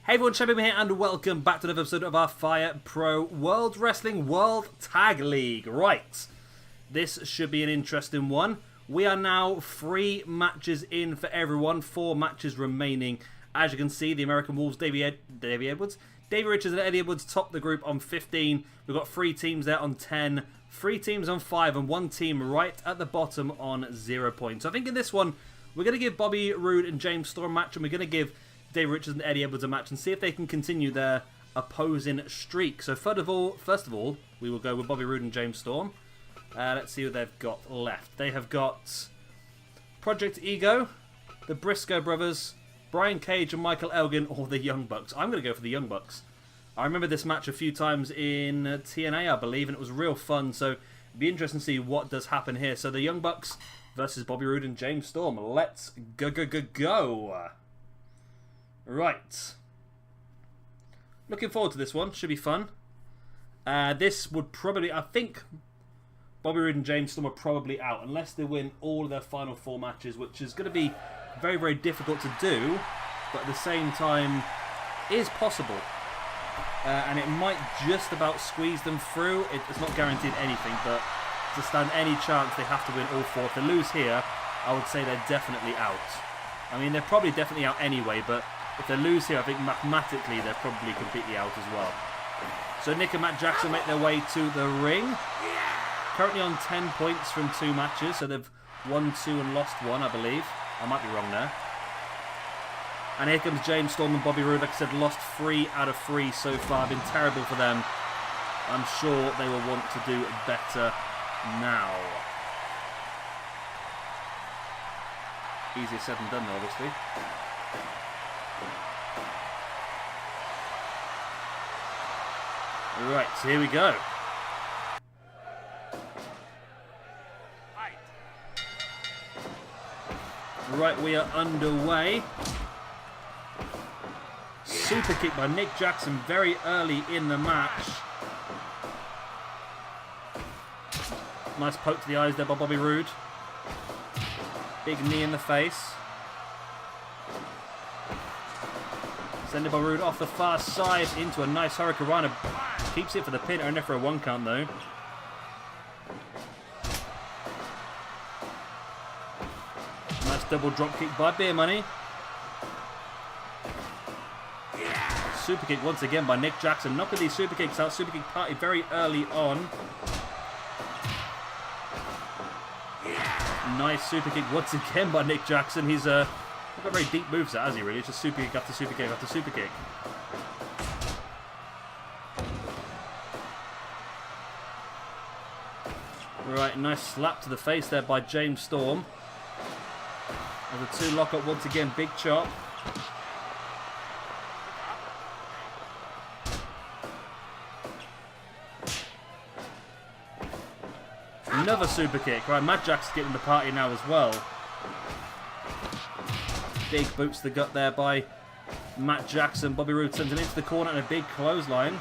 Hey everyone, Champion here and welcome back to another episode of our Fire Pro World Wrestling World Tag League. Right, this should be an interesting one. We are now 3 matches in for everyone, 4 matches remaining. As you can see, the American Wolves, Davey Richards and Eddie Edwards top the group on 15. We've got 3 teams there on 10, 3 teams on 5 and 1 team right at the bottom on 0 points. So I think in this one, we're going to give Bobby Roode and James Storm a match, and we're going to give Davey Richards and Eddie Edwards a match and see if they can continue their opposing streak. So first of all, we will go with Bobby Roode and James Storm. Let's see what they've got left. They have got Project Ego, the Briscoe Brothers, Brian Cage and Michael Elgin, or the Young Bucks. I'm going to go for the Young Bucks. I remember this match a few times in TNA, I believe, and it was real fun. So it'd be interesting to see what does happen here. So the Young Bucks versus Bobby Roode and James Storm. Let's go. Right. Looking forward to this one. Should be fun. This would probably... I think Bobby Roode and James Storm are probably out. Unless they win all of their final 4 matches. Which is going to be very, very difficult to do. But at the same time, is possible. And it might just about squeeze them through. It's not guaranteed anything. But to stand any chance, they have to win all 4. If they lose here, I would say they're definitely out. I mean, they're probably definitely out anyway. But if they lose here, I think mathematically they're probably completely out as well. So Nick and Matt Jackson make their way to the ring. Currently on 10 points from 2 matches. So they've won 2 and lost 1, I believe. I might be wrong there. And here comes James Storm and Bobby Roode. Like I said, lost 3 out of 3 so far. Been terrible for them. I'm sure they will want to do better now. Easier said than done, though, obviously. Right, so here we go. Right, we are underway. Super kick by Nick Jackson very early in the match. Nice poke to the eyes there by Bobby Roode. Big knee in the face. Sending Bobby Roode off the far side into a nice Hurricanrana. Keeps it for the pin, only for a 1 count though. Nice double drop kick by Beer Money. Super kick once again by Nick Jackson. Knocking these super kicks out. Super kick party very early on. Nice super kick once again by Nick Jackson. He's not got very deep moves, has he really? It's just super kick after super kick after super kick. Right, nice slap to the face there by James Storm. And the 2 lock up once again, big chop. Another super kick. Right, Matt Jackson's getting the party now as well. Big boots to the gut there by Matt Jackson. Bobby Roode sends him into the corner and a big clothesline.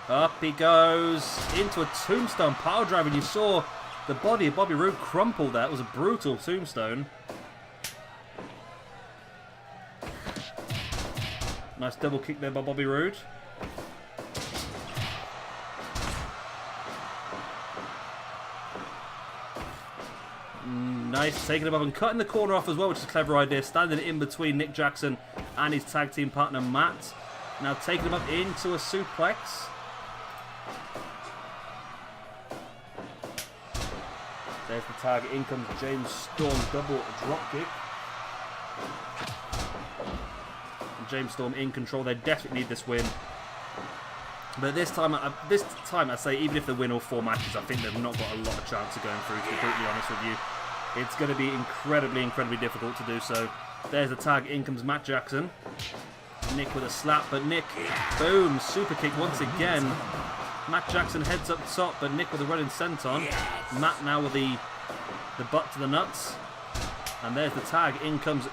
Up he goes into a tombstone power drive, and you saw the body of Bobby Roode crumple there. It was a brutal tombstone. Nice double kick there by Bobby Roode. Nice, taking him up and cutting the corner off as well, which is a clever idea. Standing in between Nick Jackson and his tag team partner Matt. Now taking him up into a suplex. There's the tag. In comes James Storm, double drop kick. And James Storm in control. They definitely need this win. But this time I say, even if they win all 4 matches, I think they've not got a lot of chance of going through, to be completely honest with you. It's going to be incredibly, incredibly difficult to do so. There's the tag. In comes Matt Jackson. Nick with a slap, but Nick, boom, super kick once again. Matt Jackson heads up top, but Nick with a running senton. Matt now with the butt to the nuts. And there's the tag. In comes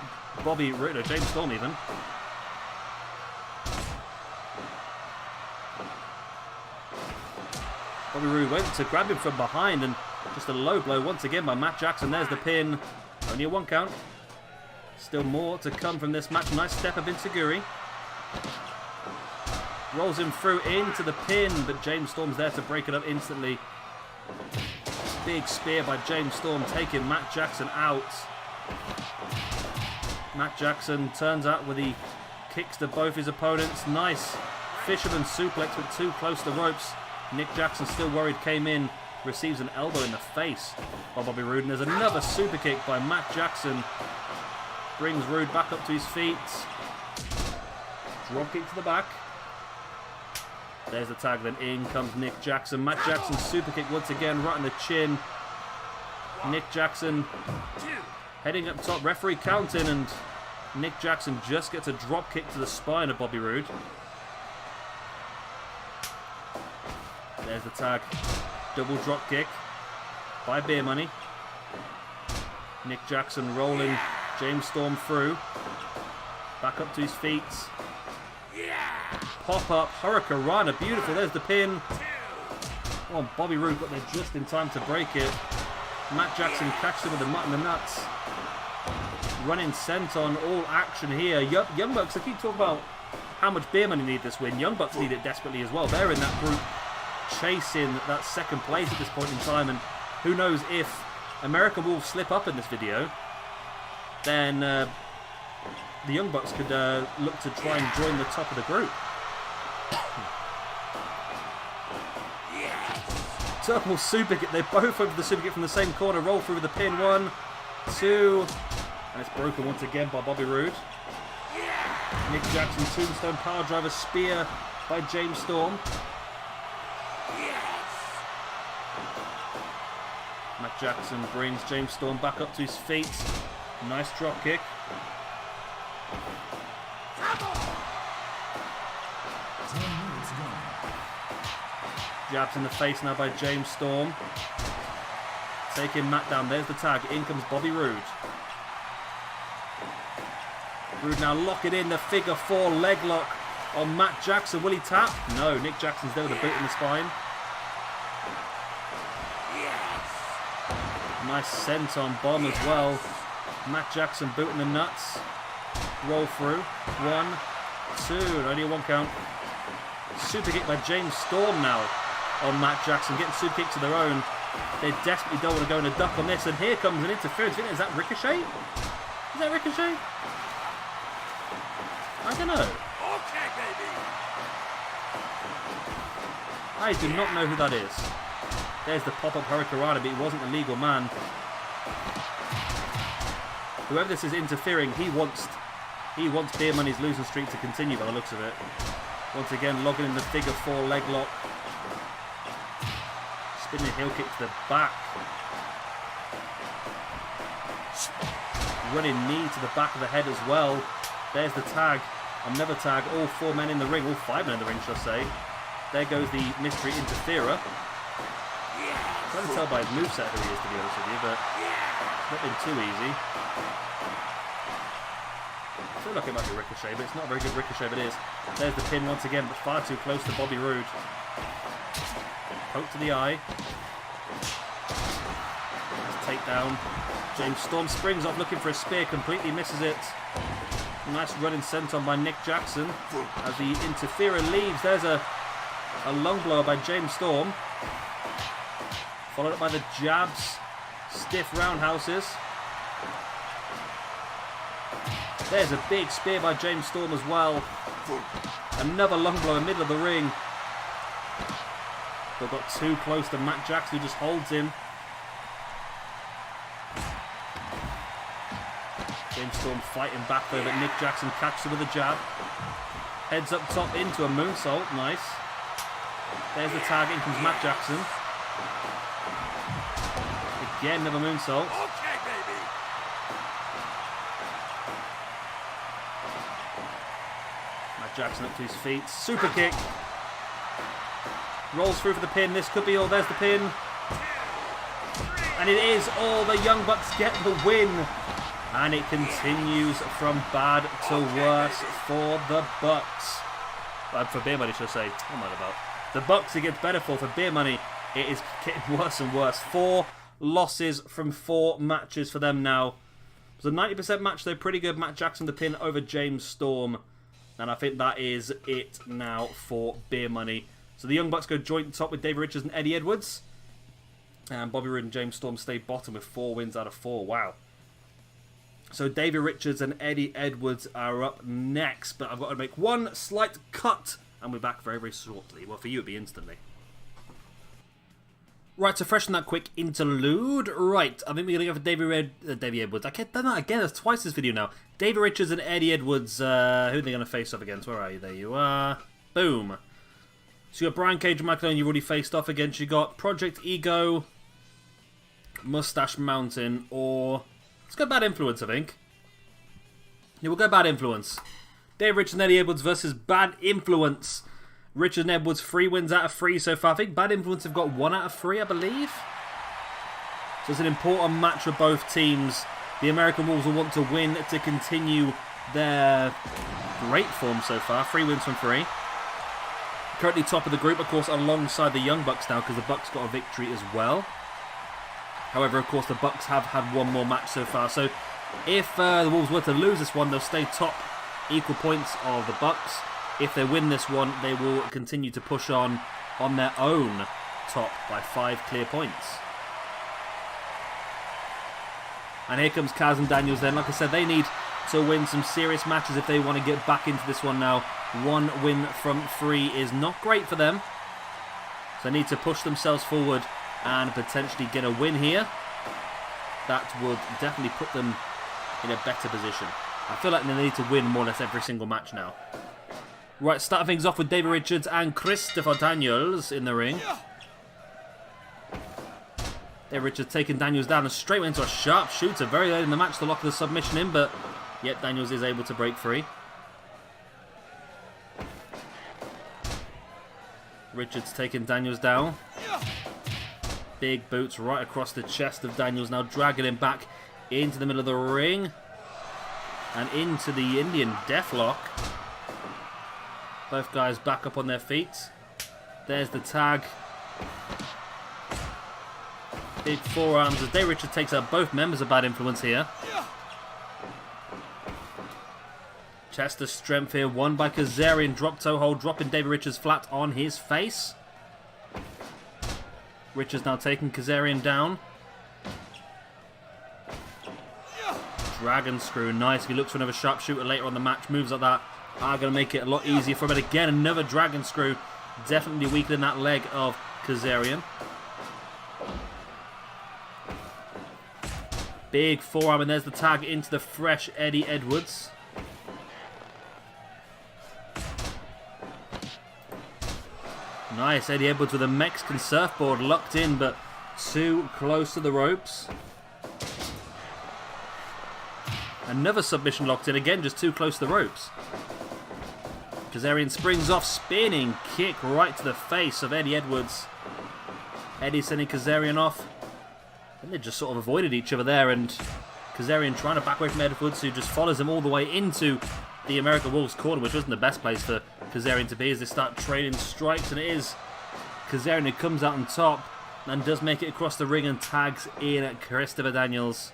Bobby Roode, or James Storm even. Bobby Roode went to grab him from behind, and Just a low blow once again by Matt Jackson. There's the pin. Only a 1 count. Still more to come from this match. Nice step up in Seguri. Rolls him through into the pin, but James Storm's there to break it up instantly. Big spear by James Storm, taking Matt Jackson out. Matt Jackson turns out with the kicks to both his opponents. Nice fisherman suplex, but too close to the ropes. Nick Jackson, still worried, came in, receives an elbow in the face by Bobby Roode. And there's another super kick by Matt Jackson. Brings Roode back up to his feet. Drop kick to the back. There's the tag, then in comes Nick Jackson. Matt Jackson super kick once again, right on the chin. Nick Jackson heading up top, referee counting, and Nick Jackson just gets a drop kick to the spine of Bobby Roode. There's the tag, double drop kick by Beer Money. Nick Jackson rolling James Storm through, back up to his feet. Pop up, Hurricanrana, beautiful. There's the pin. Oh, Bobby Roode got there just in time to break it. Matt Jackson catches him with the mutt and the nuts. Running senton, all action here. Young Bucks, I keep talking about how much Beer Money need this win. Young Bucks need it desperately as well. They're in that group chasing that second place at this point in time, and who knows if American Wolves slip up in this video, then the Young Bucks could look to try and join the top of the group. Double super kick. They both went for the super kick from the same corner. Roll through with the pin. 1, 2. And it's broken once again by Bobby Roode. Nick Jackson, tombstone power driver spear by James Storm. Matt Jackson brings James Storm back up to his feet. Nice drop kick. Jabs in the face now by James Storm. Taking Matt down. There's the tag. In comes Bobby Roode. Roode now locking in the figure 4 leg lock on Matt Jackson. Will he tap? No. Nick Jackson's there with a boot in the spine. Nice senton bomb as well. Matt Jackson booting the nuts. Roll through. 1, 2. Only a 1 count. Super kick by James Storm now on Matt Jackson. Getting super kicks of their own. They desperately don't want to go in a duck on this. And here comes an interference. Is that Ricochet? Is that Ricochet? I don't know. Okay, baby. I do not know who that is. There's the pop-up Hurricanrana, but he wasn't a legal man. Whoever this is interfering, he wants Beer Money's losing streak to continue by the looks of it. Once again, logging in the figure 4 leg lock. Spinning heel kick to the back. Running knee to the back of the head as well. There's the tag. Another tag. All 4 men in the ring. All 5 men in the ring, should I say. There goes the mystery interferer. I'm trying to tell by his moveset who he is, to be honest with you, but it's not been too easy. I feel like it might be Ricochet, but it's not a very good Ricochet, but it is. There's the pin once again, but far too close to Bobby Roode. Poke to the eye. Nice takedown. James Storm springs off looking for a spear, completely misses it. Nice running senton by Nick Jackson. As the interferer leaves, there's a lung blower by James Storm. Followed up by the jabs. Stiff roundhouses. There's a big spear by James Storm as well. Another lung blow in the middle of the ring. But got too close to Matt Jackson, who just holds him. James Storm fighting back though, but Nick Jackson catches him with a jab. Heads up top into a moonsault. Nice. There's the tag. In comes Matt Jackson. Again, another moonsault. Okay, baby. Matt Jackson up to his feet. Super kick. Rolls through for the pin. This could be all. There's the pin. And it is all. The Young Bucks get the win. And it continues from bad to worse for the Bucks. For Beer Money, should I say. What am I about? The Bucks, it gets better for Beer Money. It is getting worse and worse. 4 losses from 4 matches for them now. It was a 90% match, though. Pretty good. Matt Jackson the pin over James Storm. And I think that is it now for beer money. So the Young Bucks go joint top with David Richards and Eddie Edwards. And Bobby Roode and James Storm stay bottom with 4 wins out of 4. Wow. So David Richards and Eddie Edwards are up next. But I've got to make one slight cut. And we're back very, very shortly. Well, for you, it'll be instantly. Right, so fresh from that quick interlude. Right, I think we're going to go for David Edwards. I can't do that again. That's twice this video now. David Richards and Eddie Edwards. Who are they going to face off against? Where are you? There you are. Boom. So you got Brian Cage and Michael Owen you've already faced off against. You got Project Ego, Mustache Mountain, or... Let's go Bad Influence, I think. Yeah, we'll go Bad Influence. David Richards and Eddie Edwards versus Bad Influence. Richards and Edwards, 3 wins out of 3 so far. I think Bad Influence have got 1 out of 3, I believe. So it's an important match for both teams. The American Wolves will want to win to continue their great form so far. 3 wins from 3. Currently top of the group, of course, alongside the Young Bucks now, because the Bucks got a victory as well. However, of course, the Bucks have had 1 more match so far. So if the Wolves were to lose this one, they'll stay top, equal points of the Bucks. If they win this one, they will continue to push on their own top by 5 clear points. And here comes Kaz and Daniels then. Like I said, they need to win some serious matches if they want to get back into this one now. 1 win from 3 is not great for them. So they need to push themselves forward and potentially get a win here. That would definitely put them in a better position. I feel like they need to win more or less every single match now. Right, starting things off with David Richards and Christopher Daniels in the ring. David Richards taking Daniels down and straight into a sharp shooter very late in the match to lock the submission in, but yet Daniels is able to break free. Richards taking Daniels down. Big boots right across the chest of Daniels, now dragging him back into the middle of the ring. And into the Indian Deathlock. Both guys back up on their feet. There's the tag. Big forearms as David Richards takes out both members of Bad Influence here. Chest of strength here, won by Kazarian. Drop toe hold, dropping David Richards flat on his face. Richards now taking Kazarian down. Dragon screw, nice. If he looks for another sharpshooter later on the match, moves like that are going to make it a lot easier for him. And again, another dragon screw. Definitely weakening that leg of Kazarian. Big forearm, and there's the tag into the fresh Eddie Edwards. Nice, Eddie Edwards with a Mexican surfboard locked in, but too close to the ropes. Another submission locked in, again just too close to the ropes. Kazarian springs off, spinning kick right to the face of Eddie Edwards. Eddie sending Kazarian off. And they just sort of avoided each other there, and Kazarian trying to back away from Edwards, who just follows him all the way into the American Wolves corner, which wasn't the best place for Kazarian to be as they start trading strikes, and it is Kazarian who comes out on top and does make it across the ring and tags in at Christopher Daniels.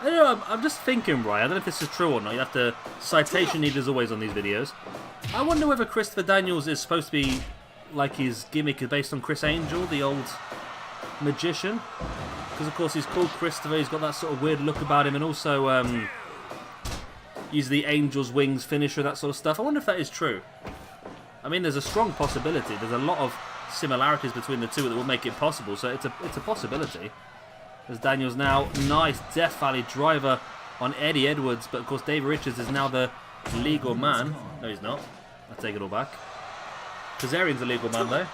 I don't know, I'm just thinking, right, I don't know if this is true or not. You have to citation need as always on these videos. I wonder whether Christopher Daniels is supposed to be like his gimmick is based on Chris Angel, the old magician. Because of course he's called Christopher, he's got that sort of weird look about him, and also uses the Angel's Wings finisher, that sort of stuff. I wonder if that is true. I mean, there's a strong possibility. There's a lot of similarities between the two that will make it possible, so it's a possibility. As Daniels now, nice Death Valley driver on Eddie Edwards, but of course David Richards is now the legal man. No, he's not. I take it all back. Kazarian's the legal man though.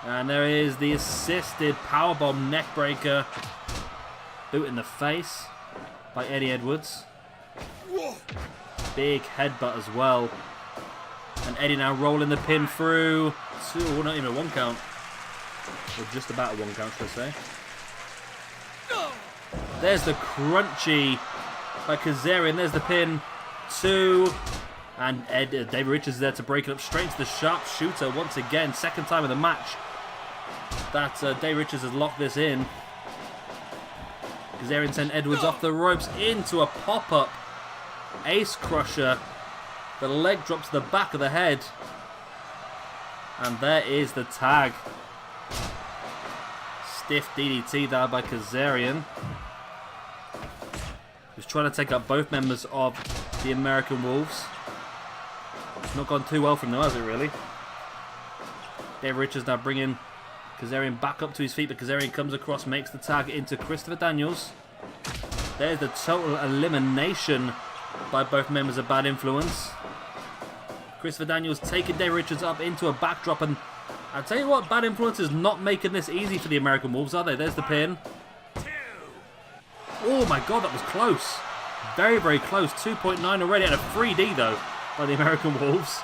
And there is the assisted powerbomb neckbreaker. Boot in the face by Eddie Edwards. Big headbutt as well. And Eddie now rolling the pin through. Two, not even a 1 count. Or just about a 1 count, should I say. There's the crunchy by Kazarian. There's the pin. 2. And David Richards is there to break it up straight into the sharpshooter once again. Second time of the match that David Richards has locked this in. Kazarian sent Edwards off the ropes into a pop-up ace crusher. The leg drop to the back of the head. And there is the tag. Stiff DDT there by Kazarian. He's trying to take out both members of the American Wolves. Not gone too well from them, has it really? Dave Richards now bringing Kazarian back up to his feet, but Kazarian comes across, makes the tag into Christopher Daniels. There's the total elimination by both members of Bad Influence. Christopher Daniels taking Dave Richards up into a backdrop, and I'll tell you what, Bad Influence is not making this easy for the American Wolves, are they? There's the pin. Oh my god, that was close. Very, very close. 2.9 already, and a 3D though by the American Wolves.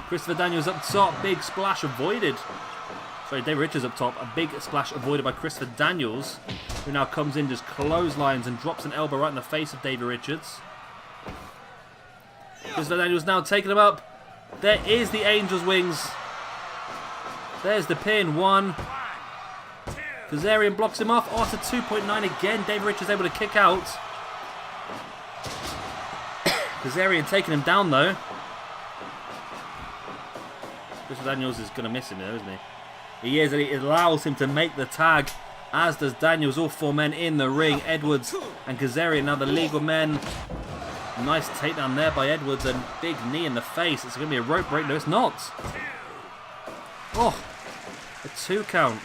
Christopher Daniels up top, big splash avoided. Sorry, Dave Richards up top, a big splash avoided by Christopher Daniels, who now comes in, just clotheslines and drops an elbow right in the face of David Richards. Christopher Daniels now taking him up. There is the Angel's Wings. There's the pin. 1. Kazarian blocks him off. Oh, it's a 2.9 again. David Richards able to kick out. Kazarian taking him down though. Christopher Daniels is going to miss him there, isn't he? He is, and it allows him to make the tag, as does Daniels. All 4 men in the ring. Edwards and Kazarian now the legal men. Nice takedown there by Edwards, and big knee in the face. It's going to be a rope break. No, it's not. Oh, a 2 count.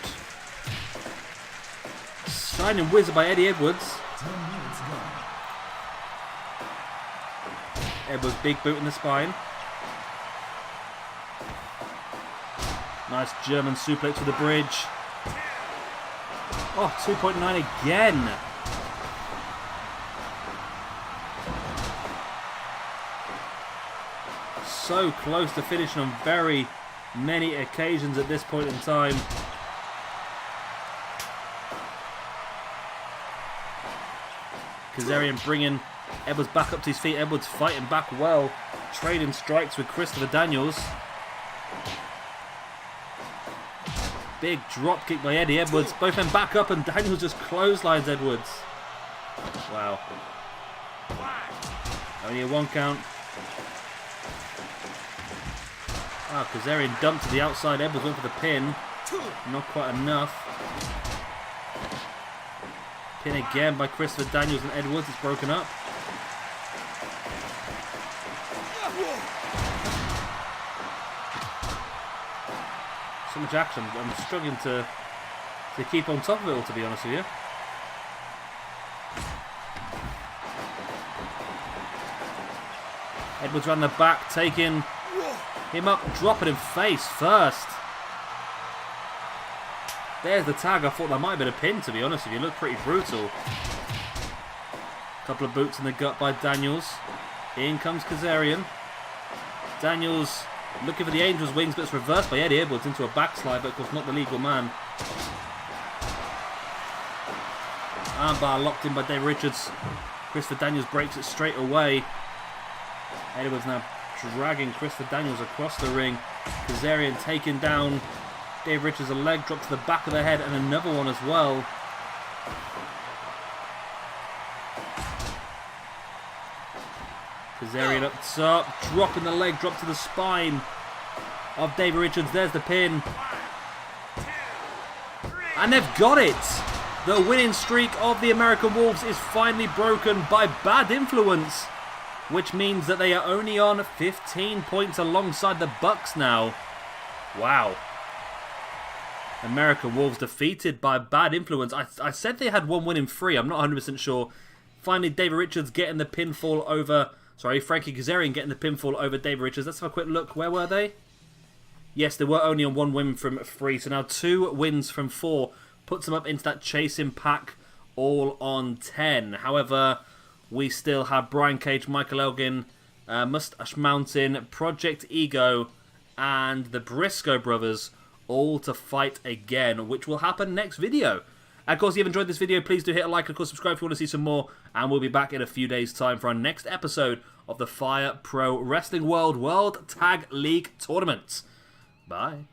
Shining Wizard by Eddie Edwards. Edwards big boot in the spine. Nice German suplex to the bridge. Oh, 2.9 again. So close to finishing on very many occasions at this point in time. Kazarian bringing Edwards back up to his feet. Edwards fighting back well. Trading strikes with Christopher Daniels. Big drop kick by Eddie Edwards. Both men back up, and Daniels just clotheslines Edwards. Wow. Only a 1 count. Ah, Kazarian dumped to the outside. Edwards went for the pin. Not quite enough. Pin again by Christopher Daniels and Edwards. It's broken up. So much action. I'm struggling to keep on top of it all, to be honest with you. Edwards around the back, taking him up, dropping him face first. There's the tag. I thought that might have been a pin, to be honest with you. It looked pretty brutal. Couple of boots in the gut by Daniels. In comes Kazarian. Daniels looking for the Angel's Wings, but it's reversed by Eddie Edwards into a backslide, but of course not the legal man. Armbar locked in by Dave Richards. Christopher Daniels breaks it straight away. Edwards now dragging Christopher Daniels across the ring. Kazarian taking down Dave Richards, a leg drop to the back of the head, and another one as well. Kazarian up top, dropping the leg drop to the spine of Dave Richards. There's the pin. And they've got it! The winning streak of the American Wolves is finally broken by Bad Influence, which means that they are only on 15 points alongside the Bucks now. Wow. American Wolves defeated by Bad Influence. I said they had 1 win in 3. I'm not 100% sure. Finally, David Richards getting the pinfall over... Sorry, Frankie Kazarian getting the pinfall over David Richards. Let's have a quick look. Where were they? Yes, they were only on 1 win from 3. So now 2 wins from 4 puts them up into that chasing pack, all on 10. However, we still have Brian Cage, Michael Elgin, Mustache Mountain, Project Ego, and the Briscoe brothers all to fight again, which will happen next video. Of course, if you've enjoyed this video, please do hit a like and of course subscribe if you want to see some more, and we'll be back in a few days' time for our next episode of the Fire Pro Wrestling World Tag League Tournament. Bye.